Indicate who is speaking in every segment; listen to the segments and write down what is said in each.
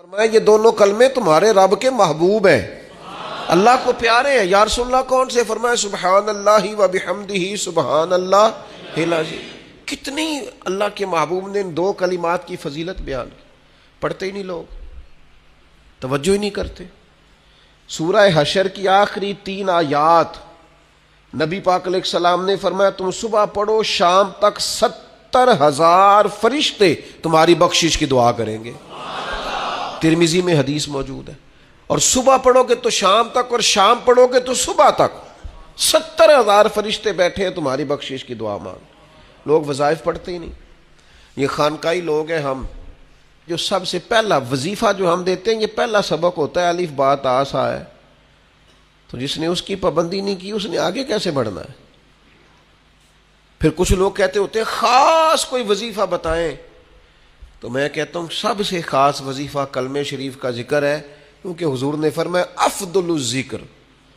Speaker 1: فرمایا یہ دونوں کلمے تمہارے رب کے محبوب ہیں، اللہ کو پیارے ہیں۔ یا رسول اللہ کون سے؟ فرمایا سبحان اللہ و بحمدہ سبحان اللہ العظیم۔ کتنی اللہ کے محبوب نے ان دو کلمات کی فضیلت بیان کی، پڑھتے ہی نہیں لوگ، توجہ ہی نہیں کرتے۔ سورہ حشر کی آخری 3 آیات نبی پاک علیہ السلام نے فرمایا تم صبح پڑھو شام تک 70,000 فرشتے تمہاری بخشش کی دعا کریں گے۔ ترمذی میں حدیث موجود ہے۔ اور صبح پڑھو گے تو شام تک، اور شام پڑھو گے تو صبح تک 70,000 فرشتے بیٹھے ہیں تمہاری بخشش کی دعا مانگ۔ لوگ وظائف پڑھتے ہی نہیں۔ یہ خانقاہی لوگ ہیں ہم، جو سب سے پہلا وظیفہ جو ہم دیتے ہیں یہ پہلا سبق ہوتا ہے الف با تا سا ہے، تو جس نے اس کی پابندی نہیں کی اس نے آگے کیسے بڑھنا ہے؟ پھر کچھ لوگ کہتے ہوتے ہیں خاص کوئی وظیفہ بتائیں، تو میں کہتا ہوں سب سے خاص وظیفہ کلمہ شریف کا ذکر ہے، کیونکہ حضور نے فرمایا افضل الذکر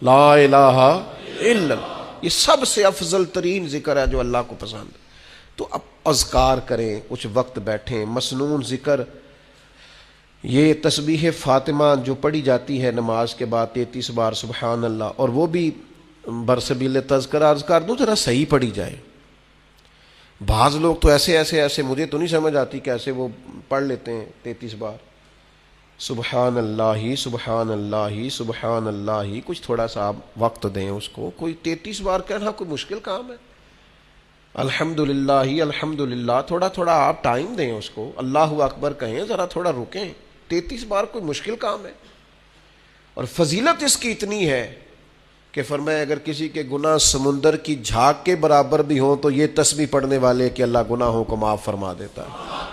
Speaker 1: لا الہ الا اللہ، یہ سب سے افضل ترین ذکر ہے جو اللہ کو پسند ہے۔ تو اب اذکار کریں، کچھ وقت بیٹھیں، مسنون ذکر، یہ تسبیح فاطمہ جو پڑھی جاتی ہے نماز کے بعد 33 بار سبحان اللہ، اور وہ بھی برسبیل تذکرہ عرض کر دوں ذرا صحیح پڑھی جائے۔ بعض لوگ تو ایسے مجھے تو نہیں سمجھ آتی کیسے وہ پڑھ لیتے ہیں 33 بار سبحان اللہ سبحان اللہ سبحان اللہ۔ کچھ تھوڑا سا آپ وقت دیں اس کو، کوئی 33 بار کہنا کوئی مشکل کام ہے؟ الحمدللہ الحمدللہ، تھوڑا تھوڑا آپ ٹائم دیں اس کو، اللہ اکبر کہیں، ذرا تھوڑا رکیں۔ 33 بار کوئی مشکل کام ہے؟ اور فضیلت اس کی اتنی ہے کہ فرمایا اگر کسی کے گناہ سمندر کی جھاگ کے برابر بھی ہوں تو یہ تسبیح پڑھنے والے کہ اللہ گناہوں کو معاف فرما دیتا ہے۔